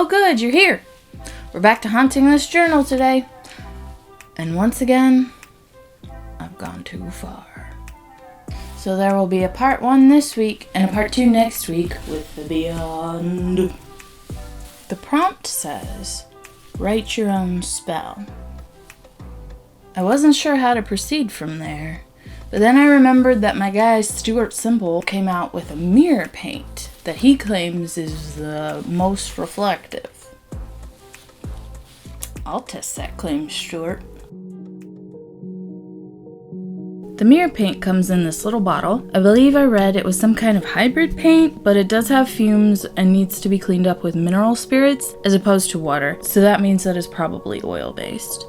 Oh good, you're here! We're back to haunting this journal today. And once again, I've gone too far. So there will be a part 1 this week and a part 2 next week with the Beyond. The prompt says, write your own spell. I wasn't sure how to proceed from there, but then I remembered that my guy Stuart Simple came out with a mirror paint that he claims is the most reflective. I'll test that claim, Stuart. The mirror paint comes in this little bottle. I believe I read it was some kind of hybrid paint, but it does have fumes and needs to be cleaned up with mineral spirits as opposed to water, so that means that it's probably oil-based.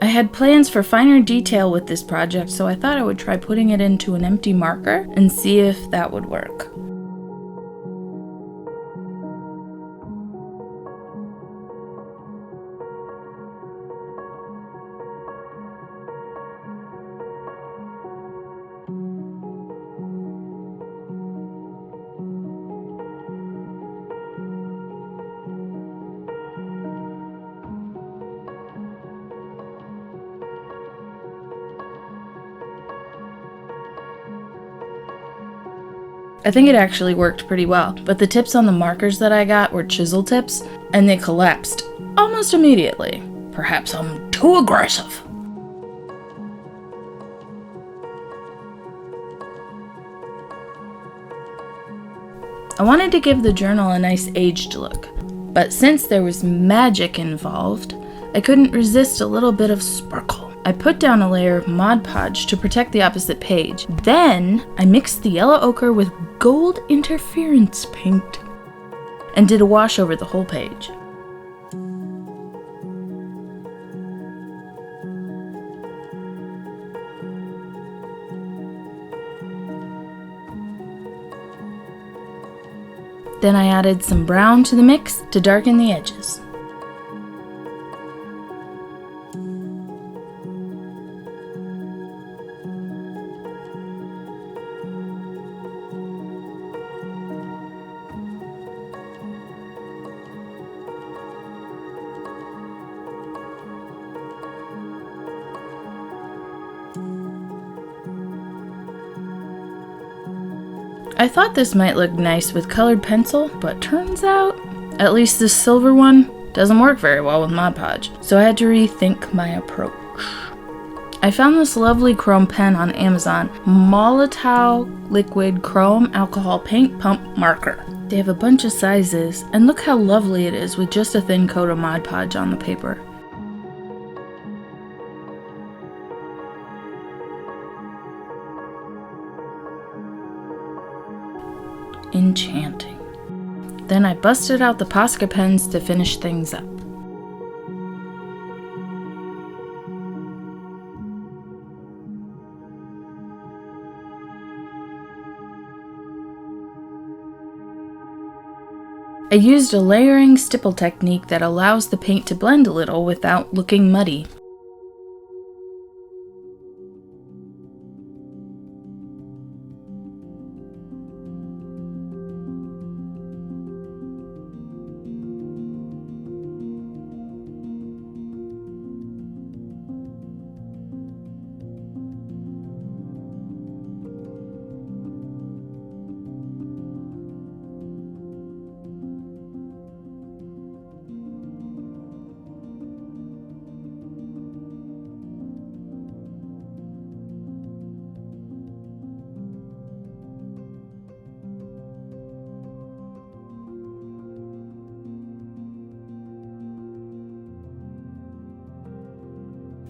I had plans for finer detail with this project, so I thought I would try putting it into an empty marker and see if that would work. I think it actually worked pretty well, but the tips on the markers that I got were chisel tips, and they collapsed almost immediately. Perhaps I'm too aggressive. I wanted to give the journal a nice aged look, but since there was magic involved, I couldn't resist a little bit of sparkle. I put down a layer of Mod Podge to protect the opposite page. Then I mixed the yellow ochre with gold interference paint and did a wash over the whole page. Then I added some brown to the mix to darken the edges. I thought this might look nice with colored pencil, but turns out, at least this silver one, doesn't work very well with Mod Podge, so I had to rethink my approach. I found this lovely chrome pen on Amazon, Molotow Liquid Chrome Alcohol Paint Pump Marker. They have a bunch of sizes, and look how lovely it is with just a thin coat of Mod Podge on the paper. Enchanting. Then I busted out the Posca Pens to finish things up. I used a layering stipple technique that allows the paint to blend a little without looking muddy.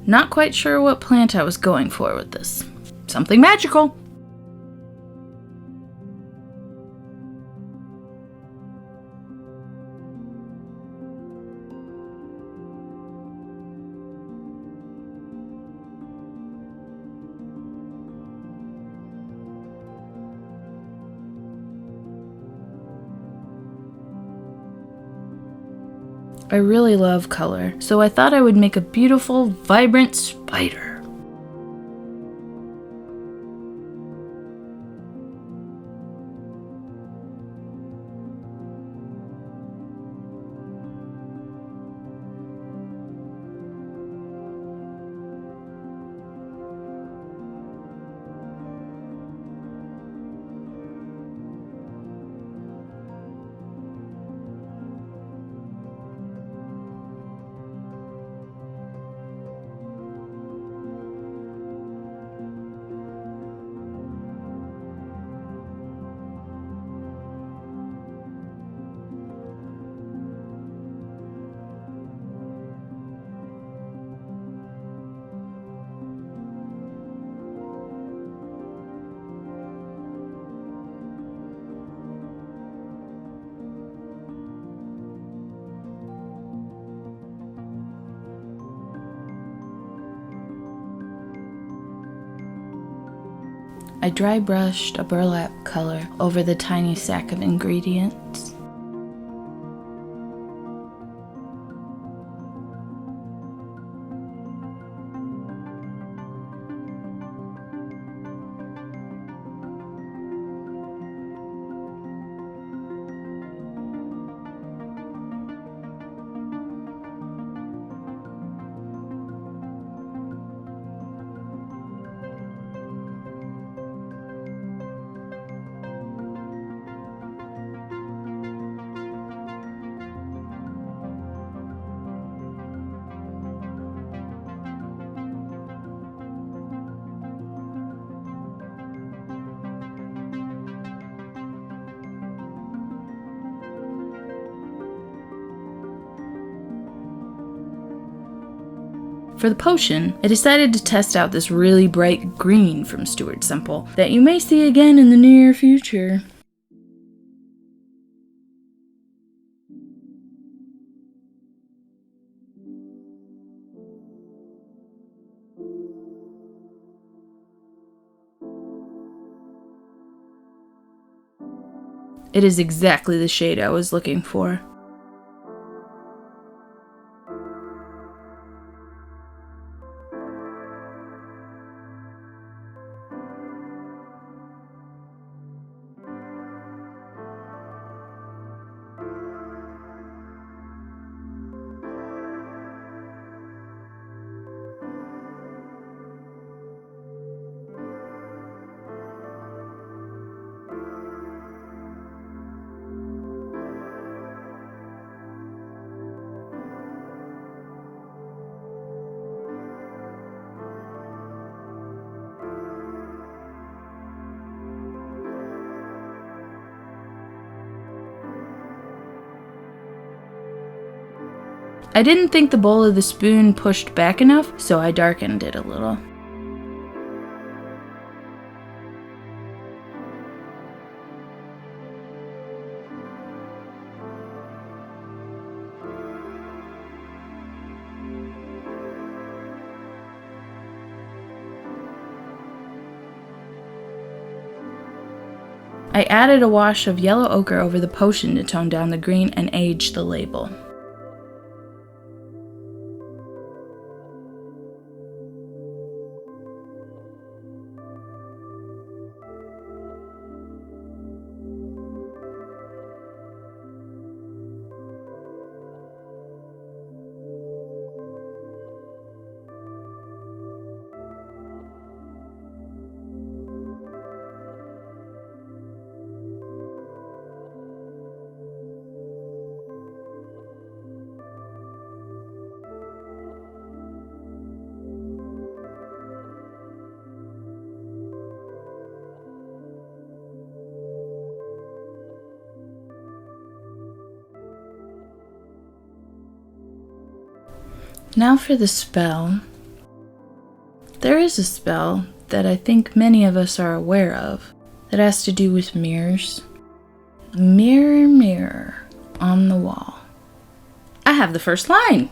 Not quite sure what plant I was going for with this. Something magical! I really love color, so I thought I would make a beautiful, vibrant spider. I dry brushed a burlap color over the tiny sack of ingredients. For the potion, I decided to test out this really bright green from Stuart Simple that you may see again in the near future. It is exactly the shade I was looking for. I didn't think the bowl of the spoon pushed back enough, so I darkened it a little. I added a wash of yellow ochre over the potion to tone down the green and age the label. Now for the spell. There is a spell that I think many of us are aware of that has to do with mirrors. Mirror, mirror on the wall. I have the first line!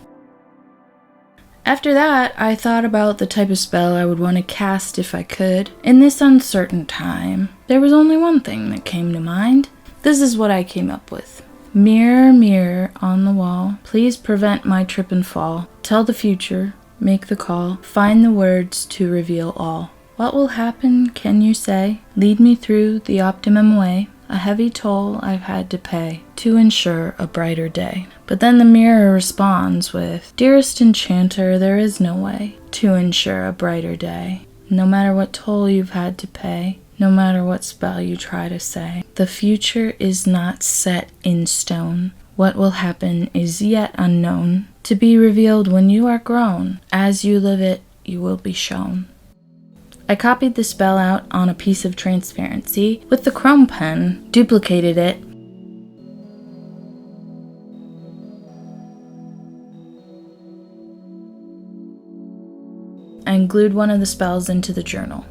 After that, I thought about the type of spell I would want to cast if I could. In this uncertain time, there was only one thing that came to mind. This is what I came up with. Mirror, mirror on the wall, please prevent my trip and fall. Tell the future, make the call, find the words to reveal all. What will happen, can you say? Lead me through the optimum way. A heavy toll I've had to pay to ensure a brighter day. But then the mirror responds with, dearest enchanter, there is no way to ensure a brighter day. No matter what toll you've had to pay, no matter what spell you try to say, the future is not set in stone. What will happen is yet unknown, to be revealed when you are grown. As you live it, you will be shown. I copied the spell out on a piece of transparency with the chrome pen, duplicated it, and glued one of the spells into the journal.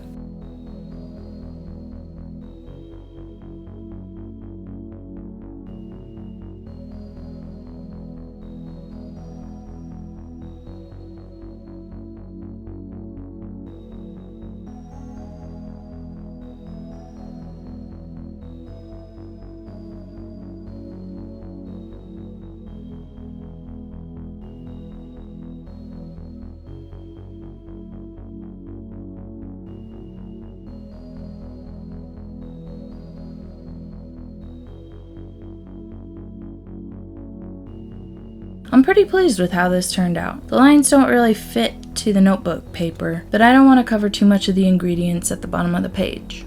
I'm pretty pleased with how this turned out. The lines don't really fit to the notebook paper, but I don't want to cover too much of the ingredients at the bottom of the page.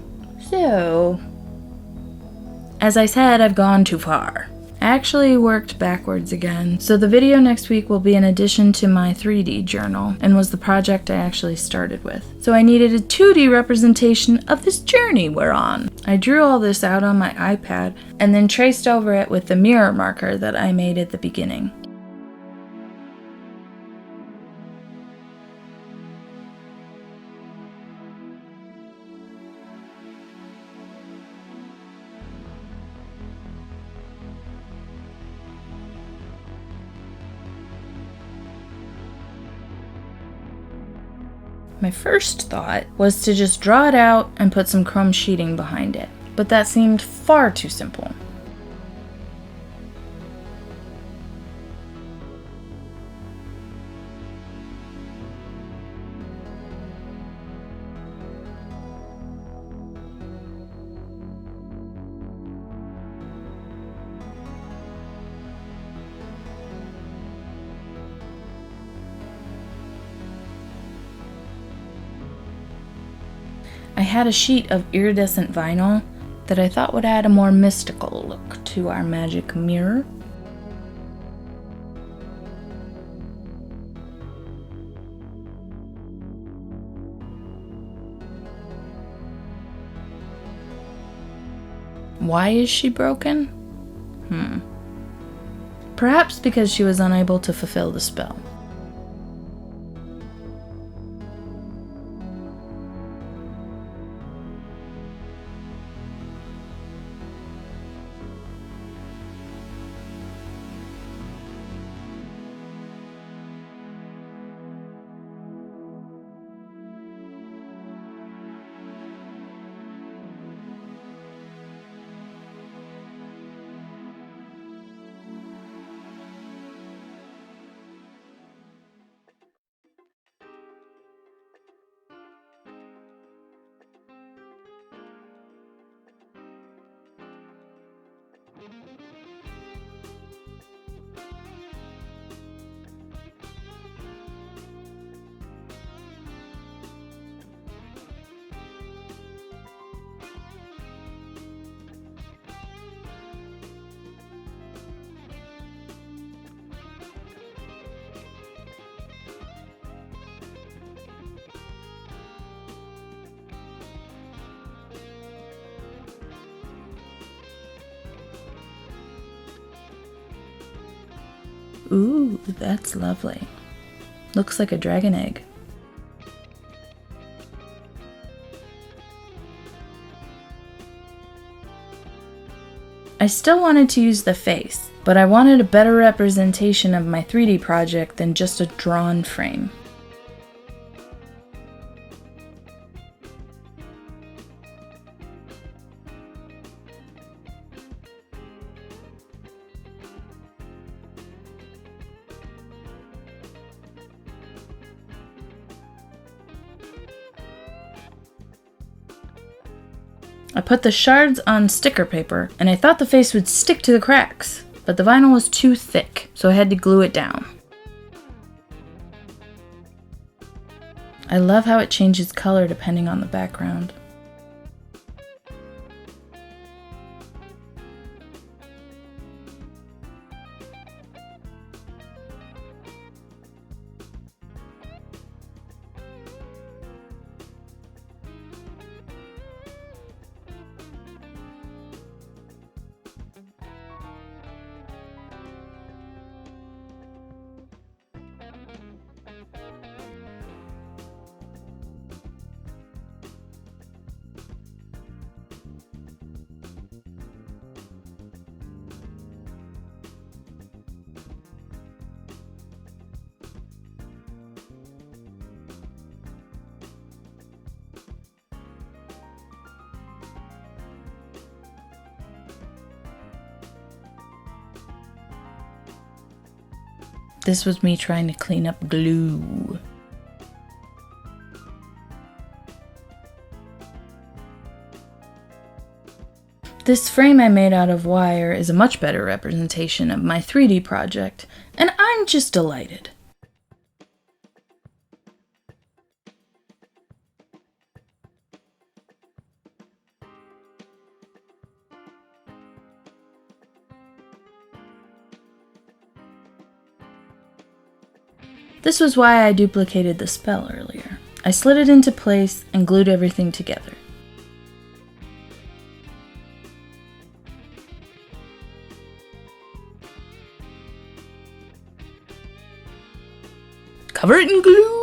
So, as I said, I've gone too far. I actually worked backwards again, so the video next week will be an addition to my 3D journal and was the project I actually started with. So I needed a 2D representation of this journey we're on. I drew all this out on my iPad and then traced over it with the mirror marker that I made at the beginning. My first thought was to just draw it out and put some chrome sheeting behind it, but that seemed far too simple. I had a sheet of iridescent vinyl that I thought would add a more mystical look to our magic mirror. Why is she broken? Perhaps because she was unable to fulfill the spell. Ooh, that's lovely. Looks like a dragon egg. I still wanted to use the face, but I wanted a better representation of my 3D project than just a drawn frame. I put the shards on sticker paper, and I thought the face would stick to the cracks, but the vinyl was too thick, so I had to glue it down. I love how it changes color depending on the background. This was me trying to clean up glue. This frame I made out of wire is a much better representation of my 3D project, and I'm just delighted. This was why I duplicated the spell earlier. I slid it into place and glued everything together. Cover it in glue!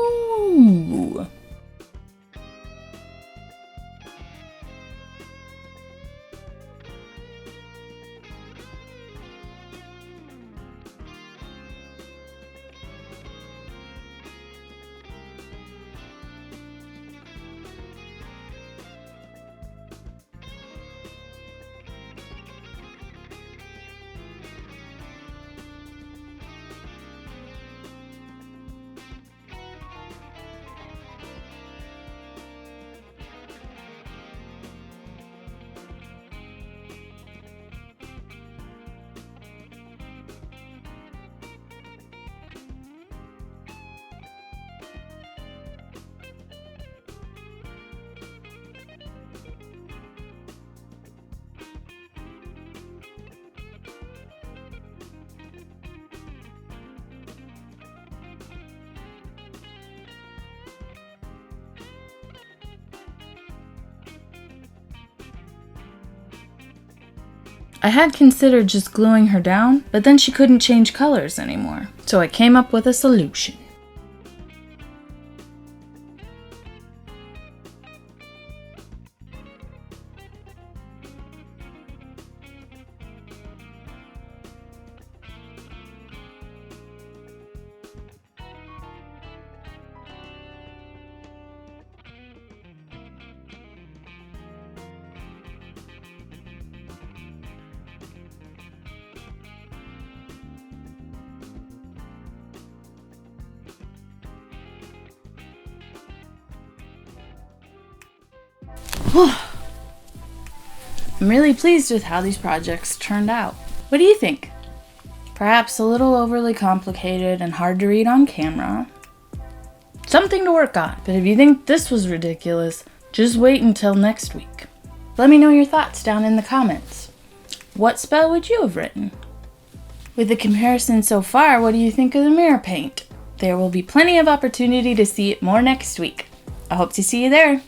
I had considered just gluing her down, but then she couldn't change colors anymore, so I came up with a solution. I'm really pleased with how these projects turned out. What do you think? Perhaps a little overly complicated and hard to read on camera. Something to work on, but if you think this was ridiculous, just wait until next week. Let me know your thoughts down in the comments. What spell would you have written? With the comparison so far, what do you think of the mirror paint? There will be plenty of opportunity to see it more next week. I hope to see you there.